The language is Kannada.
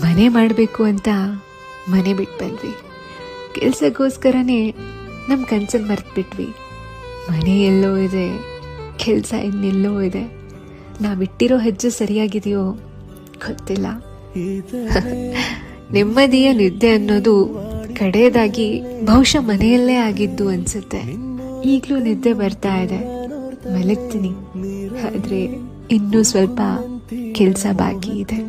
ಮನೆ ಮಾಡಬೇಕು ಅಂತ ಮನೆ ಬಿಟ್ಟು ಬಂದ್ವಿ. ಕೆಲಸಕ್ಕೋಸ್ಕರನೇ ನಮ್ಮ ಕನ್ಸನ್ನು ಮರೆತುಬಿಟ್ವಿ. ಮನೆ ಎಲ್ಲೋ ಇದೆ, ಕೆಲಸ ಇನ್ನೆಲ್ಲೋ ಇದೆ. ನಾವಿಟ್ಟಿರೋ ಹೆಜ್ಜೆ ಸರಿಯಾಗಿದೆಯೋ ಗೊತ್ತಿಲ್ಲ. ನೆಮ್ಮದಿಯ ನಿದ್ದೆ ಅನ್ನೋದು ಕಡೆಯದಾಗಿ ಬಹುಶಃ ಮನೆಯಲ್ಲೇ ಆಗಿದ್ದು ಅನ್ಸುತ್ತೆ. ಈಗಲೂ ನಿದ್ದೆ ಬರ್ತಾ ಇದೆ, ಮಲಗ್ತೀನಿ. ಆದ್ರೆ ಇನ್ನೂ ಸ್ವಲ್ಪ ಕೆಲಸ ಬಾಕಿ ಇದೆ.